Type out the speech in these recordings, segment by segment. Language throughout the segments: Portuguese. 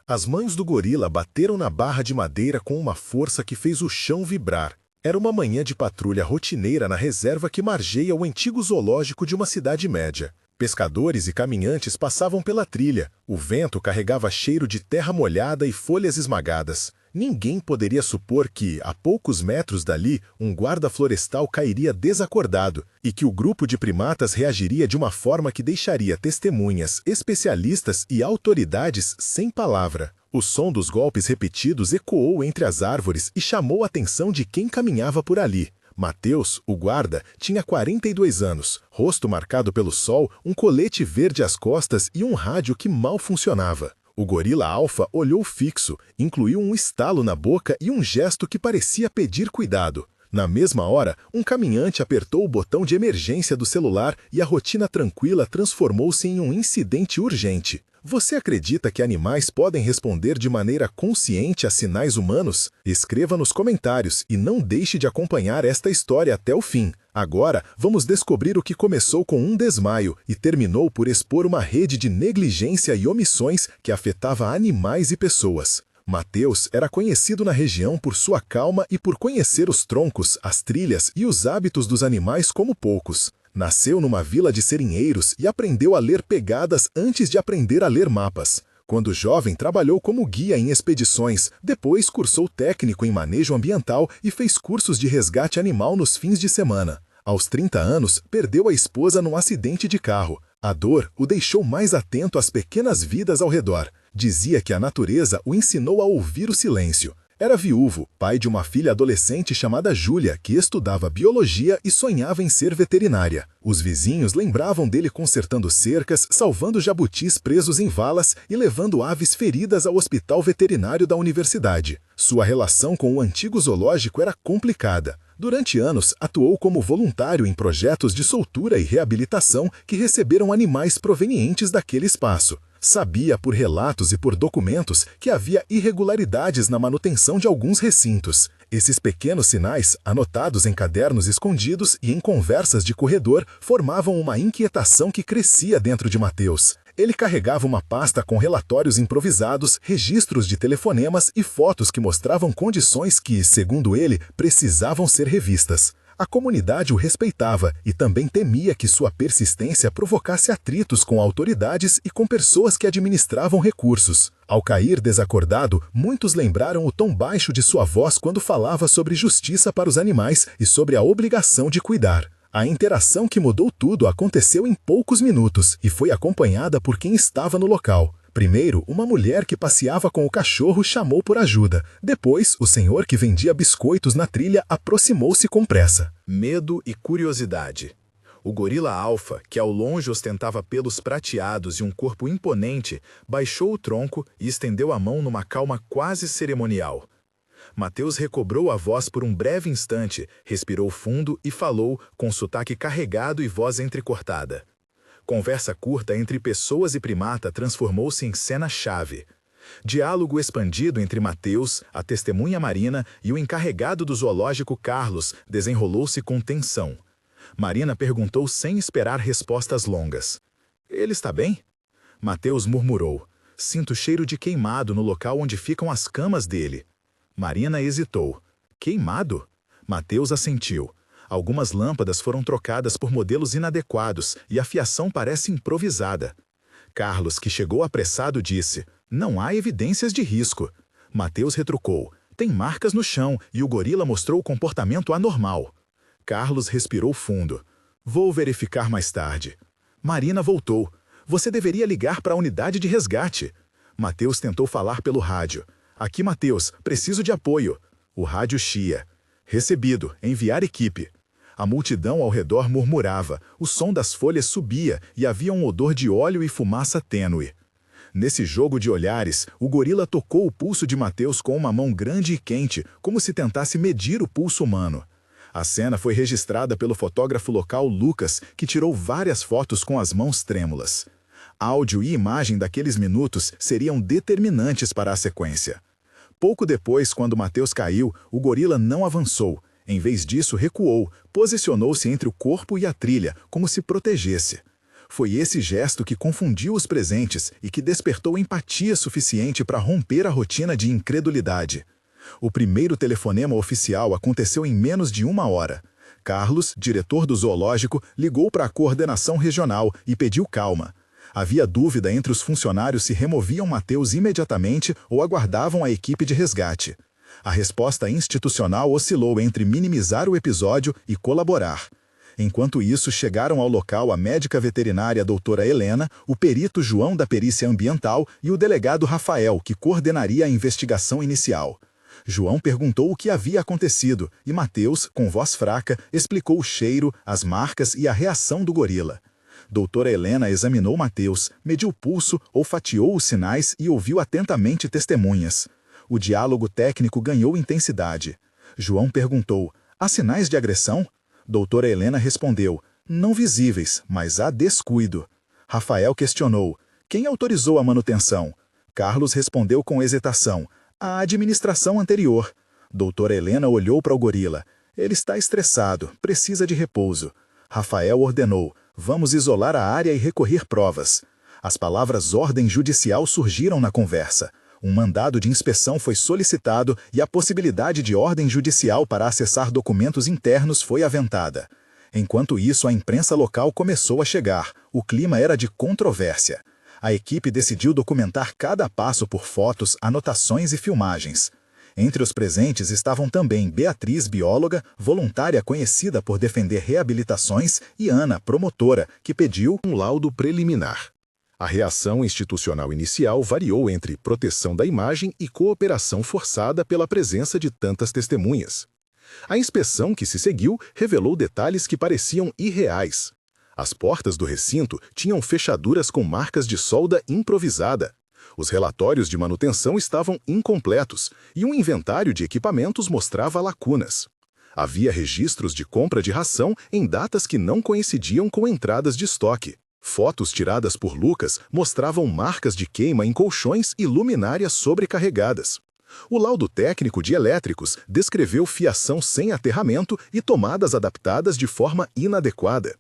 As mãos do gorila bateram na barra de madeira com uma força que fez o chão vibrar. Era uma manhã de patrulha rotineira na reserva que margeia o antigo zoológico de uma cidade média. Pescadores e caminhantes passavam pela trilha. O vento carregava cheiro de terra molhada e folhas esmagadas. Ninguém poderia supor que, a poucos metros dali, um guarda florestal cairia desacordado e que o grupo de primatas reagiria de uma forma que deixaria testemunhas, especialistas e autoridades sem palavra. O som dos golpes repetidos ecoou entre as árvores e chamou a atenção de quem caminhava por ali. Mateus, o guarda, tinha 42 anos, rosto marcado pelo sol, um colete verde às costas e um rádio que mal funcionava. O gorila alfa olhou fixo, incluiu um estalo na boca e um gesto que parecia pedir cuidado. Na mesma hora, um caminhante apertou o botão de emergência do celular e a rotina tranquila transformou-se em um incidente urgente. Você acredita que animais podem responder de maneira consciente a sinais humanos? Escreva nos comentários e não deixe de acompanhar esta história até o fim. Agora, vamos descobrir o que começou com um desmaio e terminou por expor uma rede de negligência e omissões que afetava animais e pessoas. Mateus era conhecido na região por sua calma e por conhecer os troncos, as trilhas e os hábitos dos animais como poucos. Nasceu numa vila de seringueiros e aprendeu a ler pegadas antes de aprender a ler mapas. Quando jovem, trabalhou como guia em expedições, depois cursou técnico em manejo ambiental e fez cursos de resgate animal nos fins de semana. Aos 30 anos, perdeu a esposa num acidente de carro. A dor o deixou mais atento às pequenas vidas ao redor. Dizia que a natureza o ensinou a ouvir o silêncio. Era viúvo, pai de uma filha adolescente chamada Júlia, que estudava biologia e sonhava em ser veterinária. Os vizinhos lembravam dele consertando cercas, salvando jabutis presos em valas e levando aves feridas ao hospital veterinário da universidade. Sua relação com o antigo zoológico era complicada. Durante anos, atuou como voluntário em projetos de soltura e reabilitação que receberam animais provenientes daquele espaço. Sabia por relatos e por documentos que havia irregularidades na manutenção de alguns recintos. Esses pequenos sinais, anotados em cadernos escondidos e em conversas de corredor, formavam uma inquietação que crescia dentro de Mateus. Ele carregava uma pasta com relatórios improvisados, registros de telefonemas e fotos que mostravam condições que, segundo ele, precisavam ser revistas. A comunidade o respeitava e também temia que sua persistência provocasse atritos com autoridades e com pessoas que administravam recursos. Ao cair desacordado, muitos lembraram o tom baixo de sua voz quando falava sobre justiça para os animais e sobre a obrigação de cuidar. A interação que mudou tudo aconteceu em poucos minutos e foi acompanhada por quem estava no local. Primeiro, uma mulher que passeava com o cachorro chamou por ajuda. Depois, o senhor que vendia biscoitos na trilha aproximou-se com pressa. Medo e curiosidade. O gorila alfa, que ao longe ostentava pelos prateados e um corpo imponente, baixou o tronco e estendeu a mão numa calma quase cerimonial. Mateus recobrou a voz por um breve instante, respirou fundo e falou, com sotaque carregado e voz entrecortada. Conversa curta entre pessoas e primata transformou-se em cena-chave. Diálogo expandido entre Mateus, a testemunha Marina e o encarregado do zoológico Carlos desenrolou-se com tensão. Marina perguntou sem esperar respostas longas. "Ele está bem?" Mateus murmurou. "Sinto cheiro de queimado no local onde ficam as camas dele." Marina hesitou. "Queimado?" Mateus assentiu. Algumas lâmpadas foram trocadas por modelos inadequados e a fiação parece improvisada. Carlos, que chegou apressado, disse: "Não há evidências de risco." Mateus retrucou: "Tem marcas no chão e o gorila mostrou comportamento anormal." Carlos respirou fundo. "Vou verificar mais tarde." Marina voltou. "Você deveria ligar para a unidade de resgate." Mateus tentou falar pelo rádio. "Aqui, Mateus, preciso de apoio." O rádio chia. "Recebido, enviar equipe." A multidão ao redor murmurava, o som das folhas subia e havia um odor de óleo e fumaça tênue. Nesse jogo de olhares, o gorila tocou o pulso de Mateus com uma mão grande e quente, como se tentasse medir o pulso humano. A cena foi registrada pelo fotógrafo local Lucas, que tirou várias fotos com as mãos trêmulas. Áudio e imagem daqueles minutos seriam determinantes para a sequência. Pouco depois, quando Mateus caiu, o gorila não avançou. Em vez disso, recuou, posicionou-se entre o corpo e a trilha, como se protegesse. Foi esse gesto que confundiu os presentes e que despertou empatia suficiente para romper a rotina de incredulidade. O primeiro telefonema oficial aconteceu em menos de 1 hora. Carlos, diretor do zoológico, ligou para a coordenação regional e pediu calma. Havia dúvida entre os funcionários se removiam Mateus imediatamente ou aguardavam a equipe de resgate. A resposta institucional oscilou entre minimizar o episódio e colaborar. Enquanto isso, chegaram ao local a médica veterinária doutora Helena, o perito João da perícia ambiental e o delegado Rafael, que coordenaria a investigação inicial. João perguntou o que havia acontecido e Mateus, com voz fraca, explicou o cheiro, as marcas e a reação do gorila. Doutora Helena examinou Mateus, mediu o pulso, olfateou os sinais e ouviu atentamente testemunhas. O diálogo técnico ganhou intensidade. João perguntou: há sinais de agressão? Doutora Helena respondeu: não visíveis, mas há descuido. Rafael questionou: quem autorizou a manutenção? Carlos respondeu com hesitação: a administração anterior. Doutora Helena olhou para o gorila. Ele está estressado, precisa de repouso. Rafael ordenou: vamos isolar a área e recolher provas. As palavras ordem judicial surgiram na conversa. Um mandado de inspeção foi solicitado e a possibilidade de ordem judicial para acessar documentos internos foi aventada. Enquanto isso, a imprensa local começou a chegar. O clima era de controvérsia. A equipe decidiu documentar cada passo por fotos, anotações e filmagens. Entre os presentes estavam também Beatriz, bióloga, voluntária conhecida por defender reabilitações, e Ana, promotora, que pediu um laudo preliminar. A reação institucional inicial variou entre proteção da imagem e cooperação forçada pela presença de tantas testemunhas. A inspeção que se seguiu revelou detalhes que pareciam irreais. As portas do recinto tinham fechaduras com marcas de solda improvisada. Os relatórios de manutenção estavam incompletos e um inventário de equipamentos mostrava lacunas. Havia registros de compra de ração em datas que não coincidiam com entradas de estoque. Fotos tiradas por Lucas mostravam marcas de queima em colchões e luminárias sobrecarregadas. O laudo técnico de elétricos descreveu fiação sem aterramento e tomadas adaptadas de forma inadequada.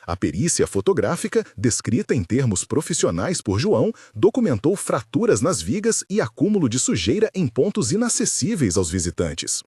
A perícia fotográfica, descrita em termos profissionais por João, documentou fraturas nas vigas e acúmulo de sujeira em pontos inacessíveis aos visitantes.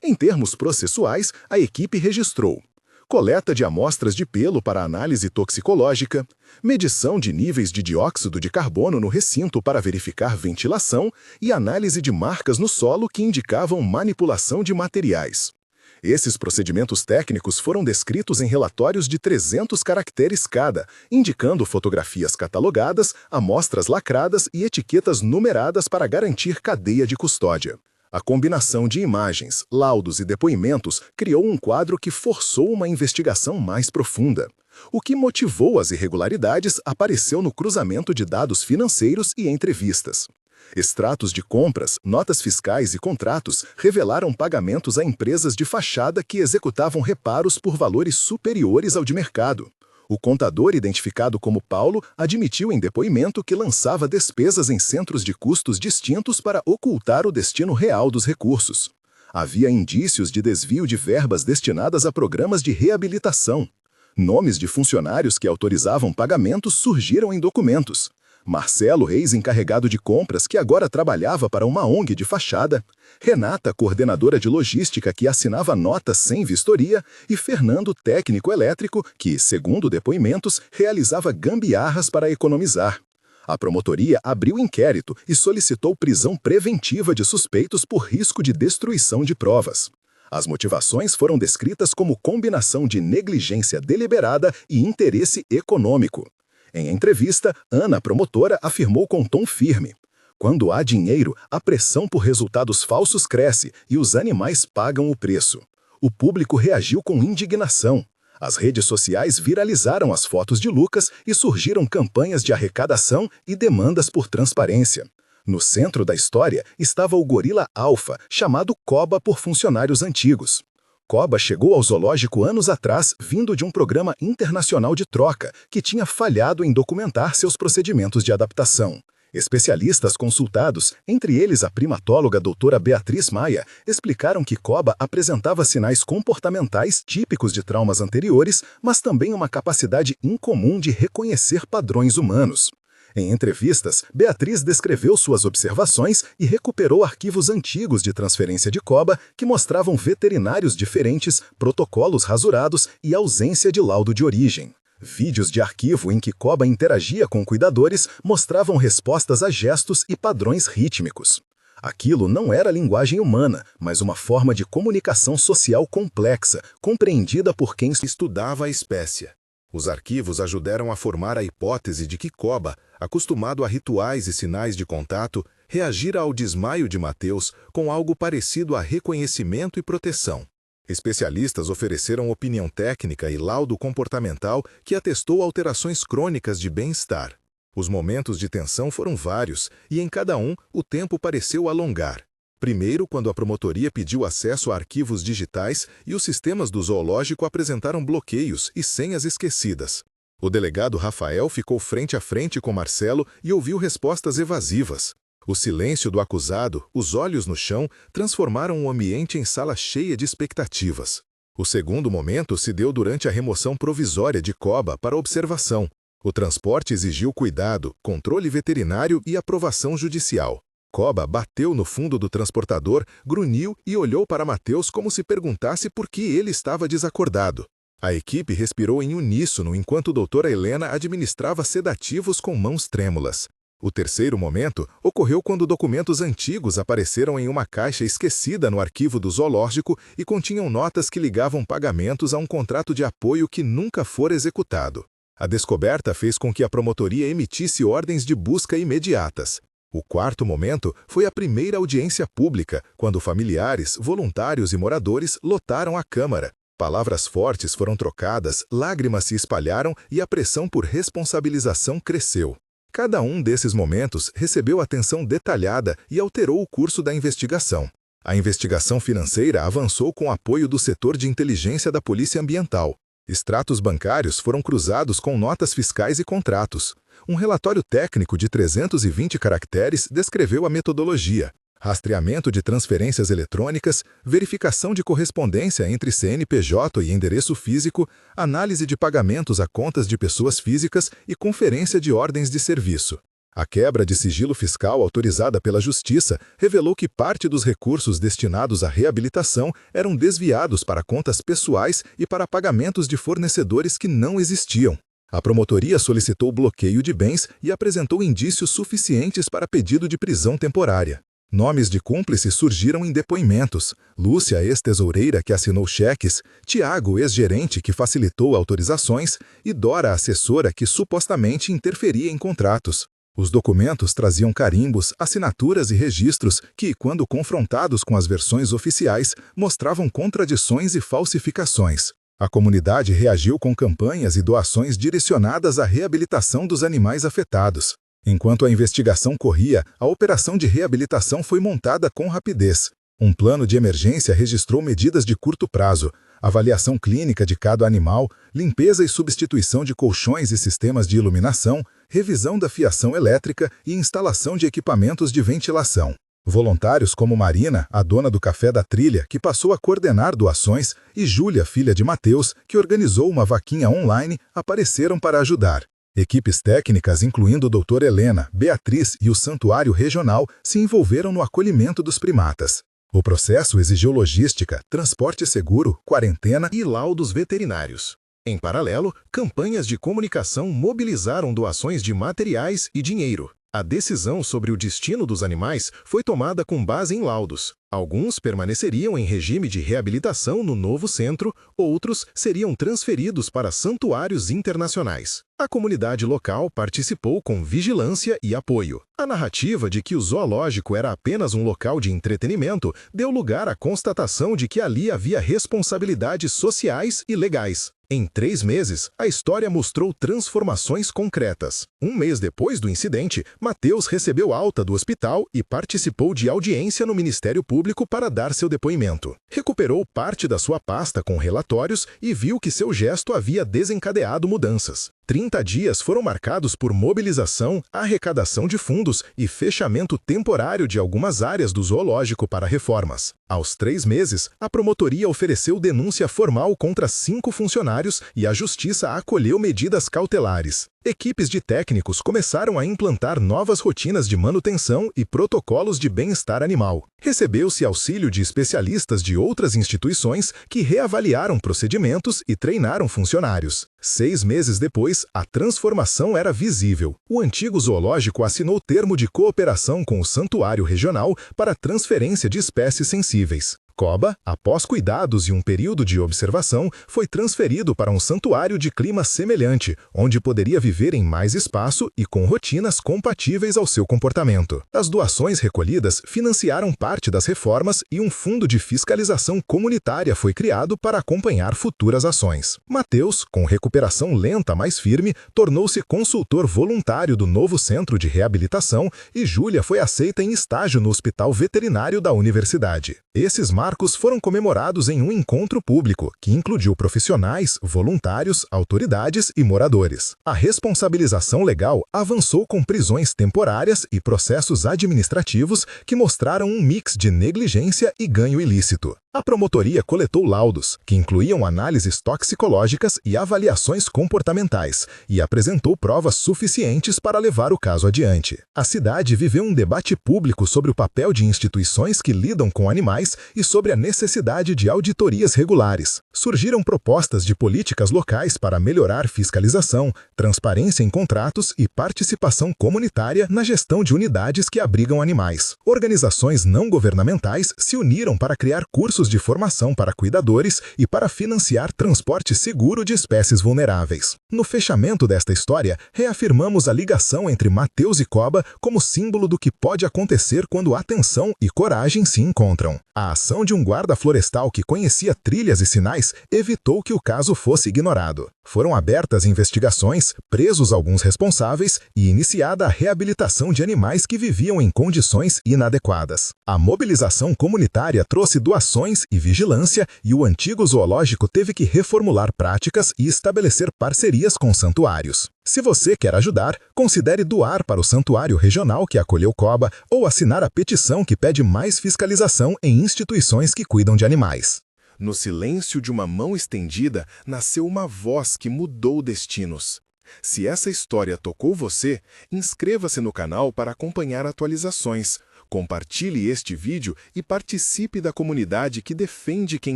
Em termos processuais, a equipe registrou coleta de amostras de pelo para análise toxicológica, medição de níveis de dióxido de carbono no recinto para verificar ventilação e análise de marcas no solo que indicavam manipulação de materiais. Esses procedimentos técnicos foram descritos em relatórios de 300 caracteres cada, indicando fotografias catalogadas, amostras lacradas e etiquetas numeradas para garantir cadeia de custódia. A combinação de imagens, laudos e depoimentos criou um quadro que forçou uma investigação mais profunda. O que motivou as irregularidades apareceu no cruzamento de dados financeiros e entrevistas. Extratos de compras, notas fiscais e contratos revelaram pagamentos a empresas de fachada que executavam reparos por valores superiores ao de mercado. O contador, identificado como Paulo, admitiu em depoimento que lançava despesas em centros de custos distintos para ocultar o destino real dos recursos. Havia indícios de desvio de verbas destinadas a programas de reabilitação. Nomes de funcionários que autorizavam pagamentos surgiram em documentos. Marcelo, ex-encarregado de compras, que agora trabalhava para uma ONG de fachada, Renata, coordenadora de logística, que assinava notas sem vistoria, e Fernando, técnico elétrico, que, segundo depoimentos, realizava gambiarras para economizar. A promotoria abriu inquérito e solicitou prisão preventiva de suspeitos por risco de destruição de provas. As motivações foram descritas como combinação de negligência deliberada e interesse econômico. Em entrevista, Ana, promotora, afirmou com tom firme: quando há dinheiro, a pressão por resultados falsos cresce e os animais pagam o preço. O público reagiu com indignação. As redes sociais viralizaram as fotos de Lucas e surgiram campanhas de arrecadação e demandas por transparência. No centro da história estava o gorila Alfa, chamado Coba por funcionários antigos. Coba chegou ao zoológico anos atrás, vindo de um programa internacional de troca, que tinha falhado em documentar seus procedimentos de adaptação. Especialistas consultados, entre eles a primatóloga doutora Beatriz Maia, explicaram que Koba apresentava sinais comportamentais típicos de traumas anteriores, mas também uma capacidade incomum de reconhecer padrões humanos. Em entrevistas, Beatriz descreveu suas observações e recuperou arquivos antigos de transferência de Koba que mostravam veterinários diferentes, protocolos rasurados e ausência de laudo de origem. Vídeos de arquivo em que Koba interagia com cuidadores mostravam respostas a gestos e padrões rítmicos. Aquilo não era linguagem humana, mas uma forma de comunicação social complexa, compreendida por quem Estudava a espécie. Os arquivos ajudaram a formar a hipótese de que Koba, acostumado a rituais e sinais de contato, reagira ao desmaio de Mateus com algo parecido a reconhecimento e proteção. Especialistas ofereceram opinião técnica e laudo comportamental que atestou alterações crônicas de bem-estar. Os momentos de tensão foram vários, e em cada um, o tempo pareceu alongar. Primeiro, quando a promotoria pediu acesso a arquivos digitais e os sistemas do zoológico apresentaram bloqueios e senhas esquecidas. O delegado Rafael ficou frente a frente com Marcelo e ouviu respostas evasivas. O silêncio do acusado, os olhos no chão, transformaram o ambiente em sala cheia de expectativas. O segundo momento se deu durante a remoção provisória de Koba para observação. O transporte exigiu cuidado, controle veterinário e aprovação judicial. Koba bateu no fundo do transportador, grunhiu e olhou para Mateus como se perguntasse por que ele estava desacordado. A equipe respirou em uníssono enquanto a doutora Helena administrava sedativos com mãos trêmulas. O terceiro momento ocorreu quando documentos antigos apareceram em uma caixa esquecida no arquivo do zoológico e continham notas que ligavam pagamentos a um contrato de apoio que nunca fora executado. A descoberta fez com que a promotoria emitisse ordens de busca imediatas. O quarto momento foi a primeira audiência pública, quando familiares, voluntários e moradores lotaram a Câmara. Palavras fortes foram trocadas, lágrimas se espalharam e a pressão por responsabilização cresceu. Cada um desses momentos recebeu atenção detalhada e alterou o curso da investigação. A investigação financeira avançou com o apoio do setor de inteligência da Polícia Ambiental. Extratos bancários foram cruzados com notas fiscais e contratos. Um relatório técnico de 320 caracteres descreveu a metodologia. Rastreamento de transferências eletrônicas, verificação de correspondência entre CNPJ e endereço físico, análise de pagamentos a contas de pessoas físicas e conferência de ordens de serviço. A quebra de sigilo fiscal autorizada pela Justiça revelou que parte dos recursos destinados à reabilitação eram desviados para contas pessoais e para pagamentos de fornecedores que não existiam. A promotoria solicitou bloqueio de bens e apresentou indícios suficientes para pedido de prisão temporária. Nomes de cúmplices surgiram em depoimentos. Lúcia, ex-tesoureira, que assinou cheques, Tiago, ex-gerente, que facilitou autorizações, e Dora, assessora, que supostamente interferia em contratos. Os documentos traziam carimbos, assinaturas e registros que, quando confrontados com as versões oficiais, mostravam contradições e falsificações. A comunidade reagiu com campanhas e doações direcionadas à reabilitação dos animais afetados. Enquanto a investigação corria, a operação de reabilitação foi montada com rapidez. Um plano de emergência registrou medidas de curto prazo, avaliação clínica de cada animal, limpeza e substituição de colchões e sistemas de iluminação, revisão da fiação elétrica e instalação de equipamentos de ventilação. Voluntários como Marina, a dona do Café da Trilha, que passou a coordenar doações, e Júlia, filha de Mateus, que organizou uma vaquinha online, apareceram para ajudar. Equipes técnicas, incluindo doutora Helena, Beatriz e o Santuário Regional, se envolveram no acolhimento dos primatas. O processo exigiu logística, transporte seguro, quarentena e laudos veterinários. Em paralelo, campanhas de comunicação mobilizaram doações de materiais e dinheiro. A decisão sobre o destino dos animais foi tomada com base em laudos. Alguns permaneceriam em regime de reabilitação no novo centro, outros seriam transferidos para santuários internacionais. A comunidade local participou com vigilância e apoio. A narrativa de que o zoológico era apenas um local de entretenimento deu lugar à constatação de que ali havia responsabilidades sociais e legais. Em 3 meses, a história mostrou transformações concretas. Um mês depois do incidente, Mateus recebeu alta do hospital e participou de audiência no Ministério Público para dar seu depoimento. Recuperou parte da sua pasta com relatórios e viu que seu gesto havia desencadeado mudanças. 30 dias foram marcados por mobilização, arrecadação de fundos e fechamento temporário de algumas áreas do zoológico para reformas. Aos 3 meses, a promotoria ofereceu denúncia formal contra 5 funcionários e a justiça acolheu medidas cautelares. Equipes de técnicos começaram a implantar novas rotinas de manutenção e protocolos de bem-estar animal. Recebeu-se auxílio de especialistas de outras instituições que reavaliaram procedimentos e treinaram funcionários. 6 meses depois, a transformação era visível. O antigo zoológico assinou termo de cooperação com o Santuário Regional para transferência de espécies sensíveis. Coba, após cuidados e um período de observação, foi transferido para um santuário de clima semelhante, onde poderia viver em mais espaço e com rotinas compatíveis ao seu comportamento. As doações recolhidas financiaram parte das reformas e um fundo de fiscalização comunitária foi criado para acompanhar futuras ações. Mateus, com recuperação lenta mas firme, tornou-se consultor voluntário do novo centro de reabilitação e Júlia foi aceita em estágio no Hospital Veterinário da Universidade. Esses marcos foram comemorados em um encontro público, que incluiu profissionais, voluntários, autoridades e moradores. A responsabilização legal avançou com prisões temporárias e processos administrativos que mostraram um mix de negligência e ganho ilícito. A promotoria coletou laudos, que incluíam análises toxicológicas e avaliações comportamentais, e apresentou provas suficientes para levar o caso adiante. A cidade viveu um debate público sobre o papel de instituições que lidam com animais e sobre a necessidade de auditorias regulares. Surgiram propostas de políticas locais para melhorar fiscalização, transparência em contratos e participação comunitária na gestão de unidades que abrigam animais. Organizações não governamentais se uniram para criar cursos de formação para cuidadores e para financiar transporte seguro de espécies vulneráveis. No fechamento desta história, reafirmamos a ligação entre Mateus e Coba como símbolo do que pode acontecer quando atenção e coragem se encontram. A ação de um guarda florestal que conhecia trilhas e sinais evitou que o caso fosse ignorado. Foram abertas investigações, presos alguns responsáveis e iniciada a reabilitação de animais que viviam em condições inadequadas. A mobilização comunitária trouxe doações e vigilância e o antigo zoológico teve que reformular práticas e estabelecer parcerias com santuários. Se você quer ajudar, considere doar para o Santuário Regional que acolheu Coba ou assinar a petição que pede mais fiscalização em instituições que cuidam de animais. No silêncio de uma mão estendida, nasceu uma voz que mudou destinos. Se essa história tocou você, inscreva-se no canal para acompanhar atualizações. Compartilhe este vídeo e participe da comunidade que defende quem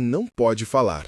não pode falar.